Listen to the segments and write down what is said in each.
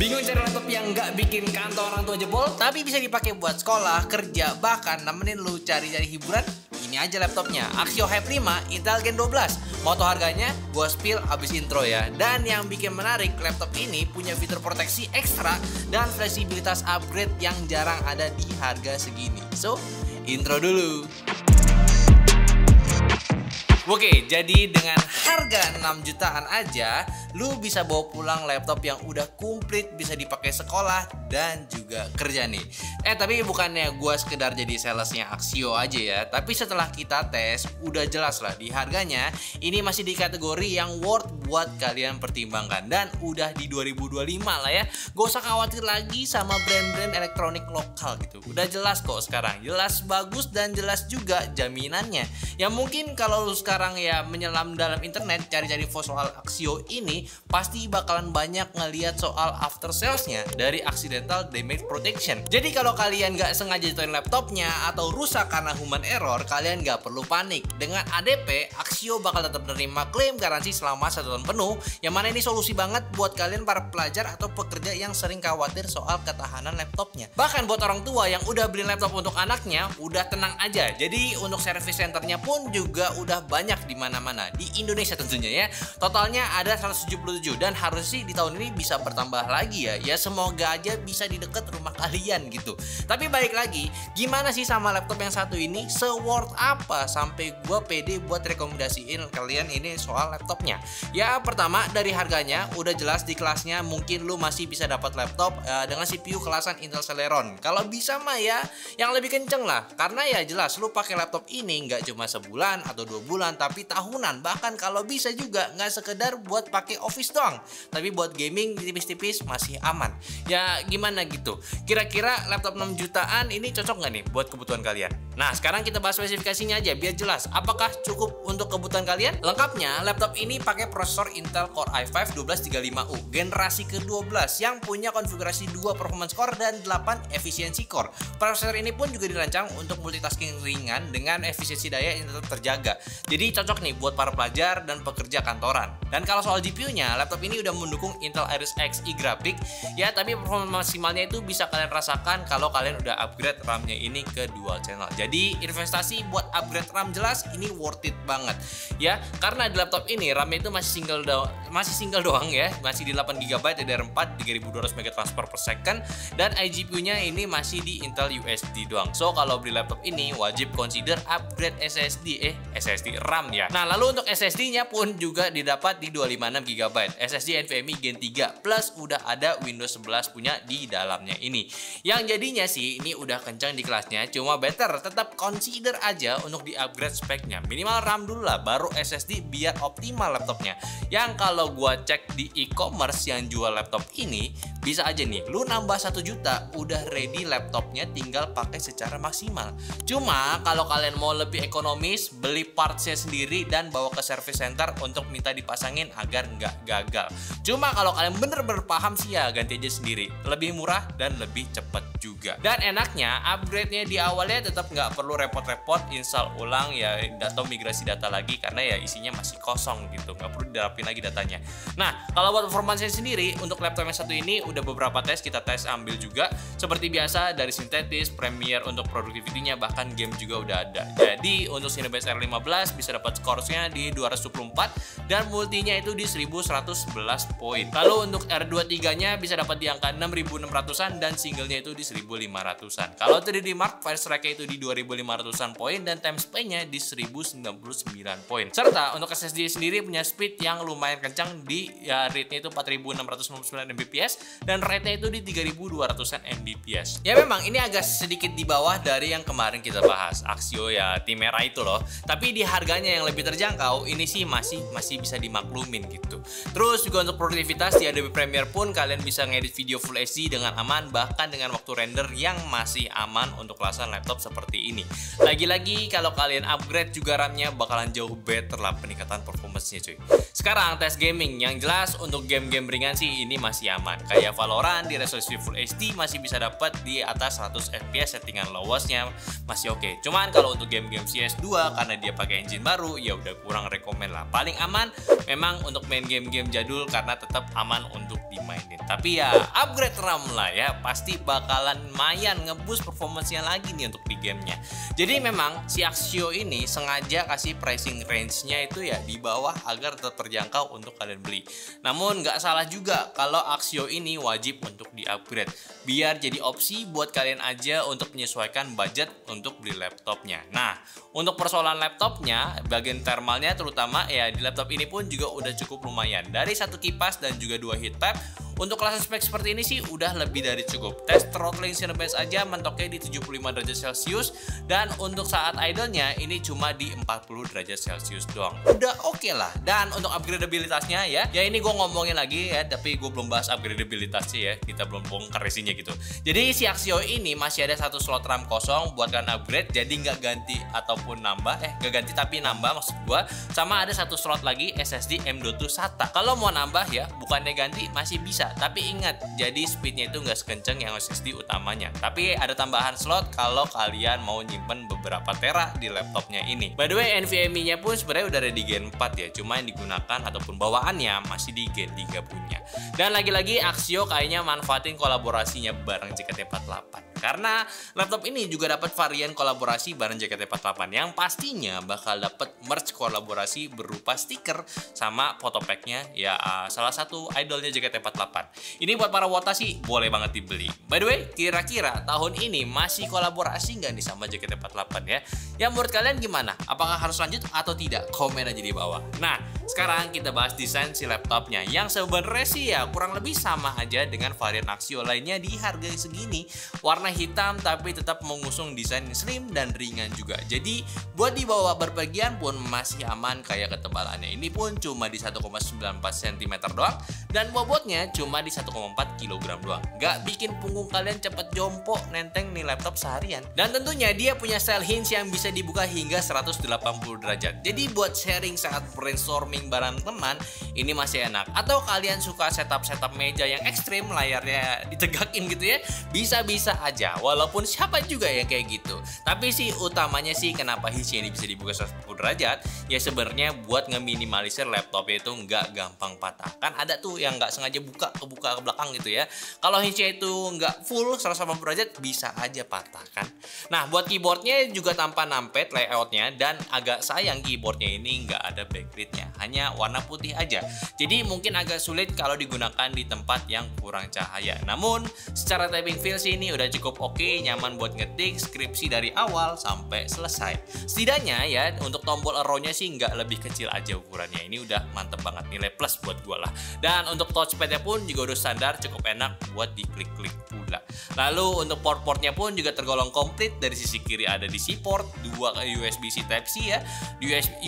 Bingung cari laptop yang nggak bikin kantong orang tua jebol, tapi bisa dipakai buat sekolah, kerja, bahkan nemenin lu cari-cari hiburan? Ini aja laptopnya, Axio Hype 5 Intel Gen 12. Mau tau harganya? Gua spill abis intro ya. Dan yang bikin menarik, laptop ini punya fitur proteksi ekstra dan fleksibilitas upgrade yang jarang ada di harga segini. So, intro dulu. Oke, jadi dengan harga 6 jutaan aja, lu bisa bawa pulang laptop yang udah komplit, bisa dipakai sekolah dan juga kerja nih. Tapi bukannya gua sekedar jadi salesnya Axio aja ya, tapi setelah kita tes, udah jelas lah di harganya, ini masih di kategori yang worth buat kalian pertimbangkan. Dan udah di 2025 lah ya, gak usah khawatir lagi sama brand-brand elektronik lokal gitu. Udah jelas kok sekarang, jelas bagus dan jelas juga jaminannya. Ya mungkin kalau lu sekarang ya menyelam dalam internet cari-cari info soal Axio ini, pasti bakalan banyak ngeliat soal after salesnya dari accidental damage protection. Jadi kalau kalian gak sengaja jatuhin laptopnya atau rusak karena human error, kalian gak perlu panik. Dengan ADP, Axio bakal tetap menerima klaim garansi selama 1 tahun penuh, yang mana ini solusi banget buat kalian para pelajar atau pekerja yang sering khawatir soal ketahanan laptopnya. Bahkan buat orang tua yang udah beli laptop untuk anaknya, udah tenang aja. Jadi untuk service centernya pun juga udah banyak di mana-mana di Indonesia tentunya ya. Totalnya ada 177 dan harus sih di tahun ini bisa bertambah lagi ya. Ya semoga aja bisa di deket rumah kalian gitu. Tapi balik lagi, gimana sih sama laptop yang satu ini? Se-worth apa sampai gua pede buat rekomendasiin kalian ini soal laptopnya? Ya pertama dari harganya udah jelas di kelasnya, mungkin lu masih bisa dapat laptop dengan CPU kelasan Intel Celeron. Kalau bisa mah ya yang lebih kenceng lah, karena ya jelas lu pakai laptop ini nggak cuma sebulan atau 2 bulan, tapi tahunan. Bahkan kalau bisa juga nggak sekedar buat pakai office doang, tapi buat gaming tipis-tipis masih aman. Ya gimana gitu, kira-kira laptop 6 jutaan ini cocok nggak nih buat kebutuhan kalian? Nah sekarang kita bahas spesifikasinya aja biar jelas apakah cukup untuk kebutuhan kalian. Lengkapnya, laptop ini pakai prosesor Intel Core i5 1235U generasi ke-12 yang punya konfigurasi 2 performance core dan 8 efisiensi core. Prosesor ini pun juga dirancang untuk multitasking ringan dengan efisiensi daya yang tetap terjaga. Jadi cocok nih buat para pelajar dan pekerja kantoran. Dan kalau soal GPU-nya, laptop ini udah mendukung Intel Iris Xe grafik ya, tapi performa maksimalnya itu bisa kalian rasakan kalau kalian udah upgrade RAM-nya ini ke dual channel. Jadi investasi buat upgrade RAM jelas ini worth it banget ya, karena di laptop ini RAM-nya itu masih single doang ya, masih di 8GB DDR4 3200 MB transfer per second, dan iGPU-nya ini masih di Intel USD doang. So kalau beli laptop ini wajib consider upgrade SSD RAM ya. Nah lalu untuk SSD-nya pun juga didapat di 256GB, SSD NVMe Gen 3 plus udah ada Windows 11 punya di dalamnya ini. Yang jadinya sih ini udah kencang di kelasnya, cuma better tetap consider aja untuk di upgrade speknya. Minimal RAM dulu lah, baru SSD biar optimal laptopnya. Yang kalau gua cek di e-commerce yang jual laptop ini, bisa aja nih lu nambah 1 juta udah ready laptopnya, tinggal pakai secara maksimal. Cuma kalau kalian mau lebih ekonomis, beli partsnya sendiri dan bawa ke service center untuk minta dipasangin agar nggak gagal. Cuma kalau kalian bener-bener paham sih ya ganti aja sendiri, lebih murah dan lebih cepet juga. Dan enaknya upgrade-nya di awalnya tetap nggak perlu repot-repot install ulang ya atau migrasi data lagi, karena ya isinya masih kosong gitu, nggak perlu dirapin lagi datanya. Nah kalau buat performanya sendiri untuk laptop yang satu ini udah beberapa kita tes ambil juga seperti biasa dari sintetis, Premiere untuk produktivitinya, bahkan game juga udah ada. Jadi untuk Cinebench R15 bisa dapat score-nya di 224 dan multinya itu di 1111 poin. Lalu untuk R23 nya bisa dapat di angka 6600-an dan singlenya itu di 1500-an. Kalau 3D Mark Fire Strike itu di 2500-an poin dan time span-nya di 1099 poin. Serta untuk SSD sendiri punya speed yang lumayan kencang di ya rate-nya itu 4699 Mbps dan rate-nya itu di 3200-an Mbps. Ya memang ini agak sedikit di bawah dari yang kemarin kita bahas, Axio ya tim merah itu loh. Tapi di harganya yang lebih terjangkau ini sih masih bisa dimaklumin gitu. Terus juga untuk produktivitas di Adobe Premiere pun kalian bisa ngedit video Full HD dengan aman, bahkan dengan waktu render yang masih aman untuk kelasan laptop seperti ini. Lagi-lagi kalau kalian upgrade juga RAM-nya bakalan jauh better lah peningkatan performance-nya cuy. Sekarang tes gaming, yang jelas untuk game-game ringan sih ini masih aman. Kayak Valorant di resolusi Full HD masih bisa dapat di atas 100 FPS, settingan lowest-nya masih oke. Cuman kalau untuk game-game CS2 karena dia pakai engine baru ya udah kurang rekomen lah. Paling aman memang untuk main game-game jadul karena tetap aman untuk dimainin. Tapi ya upgrade RAM lah ya, pasti bakalan lumayan ngeboost performance-nya lagi nih untuk di gamenya. Jadi memang si Axio ini sengaja kasih pricing range-nya itu ya di bawah agar tetap terjangkau untuk kalian beli. Namun nggak salah juga kalau Axio ini wajib untuk di-upgrade biar jadi opsi buat kalian aja untuk menyesuaikan budget untuk beli laptopnya. Nah, untuk persoalan laptopnya, bagian thermalnya terutama ya di laptop ini pun juga udah cukup lumayan. Dari satu kipas dan juga 2 heat pad, untuk kelas spek seperti ini sih udah lebih dari cukup. Tes throttling Cinebench aja mentoknya di 75 derajat Celcius, dan untuk saat idle-nya ini cuma di 40 derajat Celcius doang. Udah oke lah. Dan untuk upgradabilitasnya ya ini gue ngomongin lagi ya, tapi gue belum bahas upgradabilitasnya ya, kita belum bongkar isinya gitu. Jadi si Axio ini masih ada satu slot RAM kosong buat kalian upgrade, jadi nggak ganti ataupun nambah, nggak ganti tapi nambah maksud gue. Sama ada satu slot lagi SSD M.2 SATA. Kalau mau nambah ya, bukannya ganti masih bisa. Tapi ingat, jadi speednya itu nggak sekenceng yang SSD utamanya. Tapi ada tambahan slot kalau kalian mau nyimpen beberapa tera di laptopnya ini. By the way, NVMe-nya pun sebenarnya udah ada di Gen 4 ya, cuma yang digunakan ataupun bawaannya masih di Gen 3 punya. Dan lagi-lagi Axio kayaknya manfaatin kolaborasinya bareng JKT48. Karena laptop ini juga dapat varian kolaborasi bareng JKT48 yang pastinya bakal dapat merch kolaborasi berupa stiker sama photopacknya ya, salah satu idolnya JKT48. Ini buat para wota sih boleh banget dibeli. By the way, kira-kira tahun ini masih kolaborasi nggak nih sama JKT48 ya? Ya menurut kalian gimana? Apakah harus lanjut atau tidak? Komen aja di bawah. Nah, sekarang kita bahas desain si laptopnya yang sebenarnya sih ya kurang lebih sama aja dengan varian Axio lainnya di harga segini. Warna hitam tapi tetap mengusung desain slim dan ringan juga. Jadi buat dibawa berpergian pun masih aman. Kayak ketebalannya ini pun cuma di 1,94 cm doang, dan bobotnya cuma di 1,4 kg doang. Gak bikin punggung kalian cepet jompo nenteng nih laptop seharian. Dan tentunya dia punya style hinge yang bisa dibuka hingga 180 derajat. Jadi buat sharing saat brainstorming bareng teman ini masih enak. Atau kalian suka setup meja yang ekstrim, layarnya ditegakin gitu ya, bisa-bisa aja. Walaupun siapa juga yang kayak gitu. Tapi sih utamanya sih kenapa hinge ini bisa dibuka 180 derajat ya sebenarnya buat ngeminimalisir laptop itu nggak gampang patah. Kan ada tuh yang nggak sengaja kebuka ke belakang gitu ya. Kalau hinge itu nggak full 180 derajat bisa aja patah kan. Nah, buat keyboardnya juga tanpa numpad layoutnya, dan agak sayang keyboardnya ini nggak ada backlightnya, hanya warna putih aja. Jadi mungkin agak sulit kalau digunakan di tempat yang kurang cahaya. Namun secara typing feel sih ini udah cukup oke, nyaman buat ngetik skripsi dari awal sampai selesai. Setidaknya ya untuk tombol arrow-nya sih nggak lebih kecil aja ukurannya. Ini udah mantep banget, nilai plus buat gue lah. Dan untuk touchpad-nya pun juga udah standar, cukup enak buat diklik-klik pula. Lalu untuk port-portnya pun juga tergolong komplit. Dari sisi kiri ada DC port, 2 USB-C Type-C ya,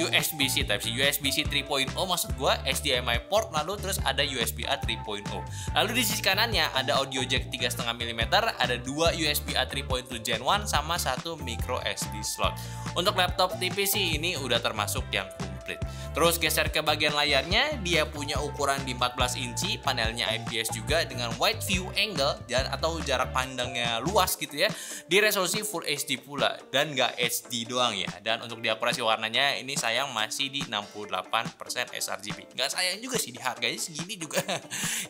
USB-C Type-C, USB-C 3.0 maksud gue, HDMI port, lalu terus ada USB-A 3.0. Lalu di sisi kanannya ada audio jack 3,5 mm, ada 2 USB-A 3.2 Gen 1 sama 1 micro SD slot. Untuk laptop tipis sih ini udah termasuk yang komplit. Terus geser ke bagian layarnya, dia punya ukuran di 14 inci, panelnya IPS juga dengan wide view angle dan atau jarak pandangnya luas gitu ya. Di resolusi Full HD pula dan nggak HD doang ya. Dan untuk diakurasi warnanya ini sayang masih di 68% sRGB. Nggak sayang juga sih, di harganya segini juga.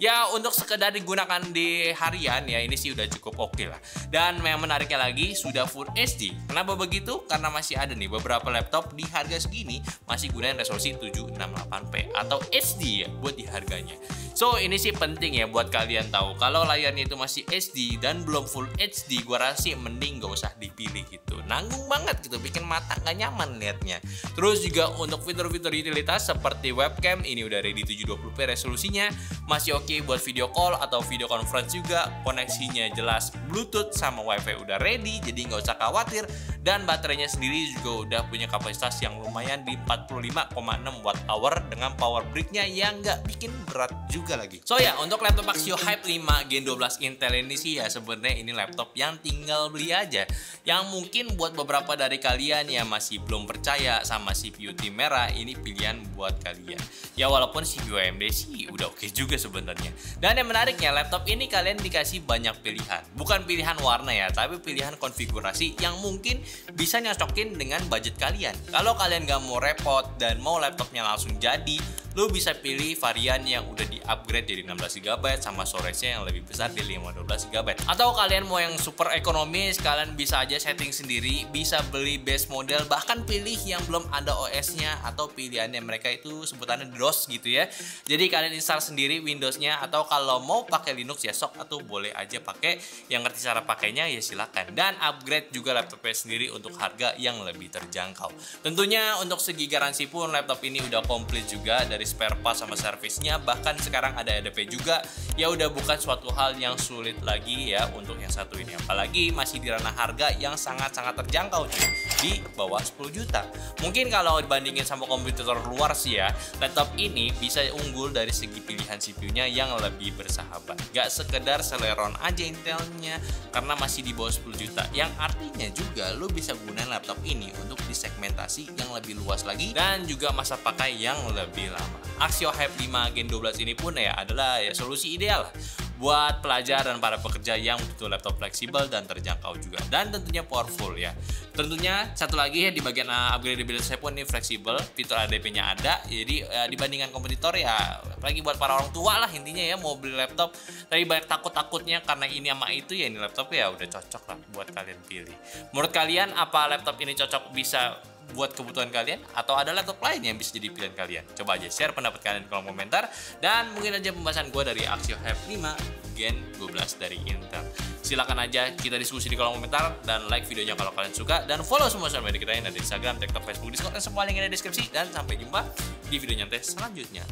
Ya untuk sekedar digunakan di harian ya ini sih udah cukup oke lah. Dan yang menariknya lagi sudah Full HD. Kenapa begitu? Karena masih ada nih beberapa laptop di harga segini masih gunain resolusi 768p atau HD ya buat di harganya. So ini sih penting ya buat kalian tahu kalau layarnya itu masih HD dan belum Full HD, gua rasa sih mending gak usah dipilih gitu. Nanggung banget gitu, bikin mata gak nyaman liatnya. Terus juga untuk fitur-fitur utilitas seperti webcam ini udah ready 720p resolusinya, masih oke buat video call atau video conference juga, koneksinya jelas Bluetooth sama WiFi udah ready, jadi nggak usah khawatir. Dan baterainya sendiri juga udah punya kapasitas yang lumayan di 45 5,6 watt hour dengan power brick-nya yang nggak bikin berat juga lagi. So ya, untuk laptop Axio Hype 5 Gen 12 Intel ini sih ya sebenarnya ini laptop yang tinggal beli aja. Yang mungkin buat beberapa dari kalian yang masih belum percaya sama CPU tim merah, ini pilihan buat kalian. Ya walaupun CPU AMD sih udah oke juga sebenarnya. Dan yang menariknya, laptop ini kalian dikasih banyak pilihan. Bukan pilihan warna ya, tapi pilihan konfigurasi yang mungkin bisa nyocokin dengan budget kalian. Kalau kalian gak mau repot dan mau laptopnya langsung jadi, lu bisa pilih varian yang udah di-upgrade jadi 16GB sama storage-nya yang lebih besar di 512GB. Atau kalian mau yang super ekonomis, kalian bisa aja setting sendiri, bisa beli base model, bahkan pilih yang belum ada OS-nya atau pilihannya mereka itu sebutannya DOS gitu ya. Jadi kalian install sendiri Windows-nya, atau kalau mau pakai Linux ya sok atau boleh aja pakai, yang ngerti cara pakainya ya silakan. Dan upgrade juga laptopnya sendiri untuk harga yang lebih terjangkau. Tentunya untuk segi garansi pun laptop ini udah komplit juga dari spare part sama servisnya, bahkan sekarang ada EDP juga. Ya udah bukan suatu hal yang sulit lagi ya untuk yang satu ini, apalagi masih di ranah harga yang sangat-sangat terjangkau cuy, di bawah 10 juta. Mungkin kalau dibandingin sama kompetitor luar sih ya, laptop ini bisa unggul dari segi pilihan CPU-nya yang lebih bersahabat. Gak sekedar Celeron aja Intelnya, karena masih di bawah 10 juta, yang artinya juga lo bisa gunain laptop ini untuk disegmentasi yang lebih luas lagi dan juga masa pakai yang lebih lama. Axio Hype 5 Gen 12 ini pun ya adalah ya solusi ideal buat pelajar dan para pekerja yang butuh laptop fleksibel dan terjangkau juga, dan tentunya powerful ya. Tentunya satu lagi ya, di bagian upgradability pun ini fleksibel, fitur ADP-nya ada. Jadi dibandingkan kompetitor ya, apalagi buat para orang tua lah intinya ya, mau beli laptop tapi banyak takut-takutnya karena ini sama itu, ya ini laptop ya udah cocok lah buat kalian pilih. Menurut kalian apa laptop ini cocok bisa buat kebutuhan kalian, atau ada laptop lain yang bisa jadi pilihan kalian? Coba aja share pendapat kalian di kolom komentar. Dan mungkin aja pembahasan gue dari Axio Hype 5 Gen 12 dari Intel. Silakan aja kita diskusi di kolom komentar, dan like videonya kalau kalian suka, dan follow semua sosial media kita yang ada di Instagram, TikTok, Facebook, Discord, dan semua link yang ada di deskripsi. Dan sampai jumpa di video nyantai selanjutnya.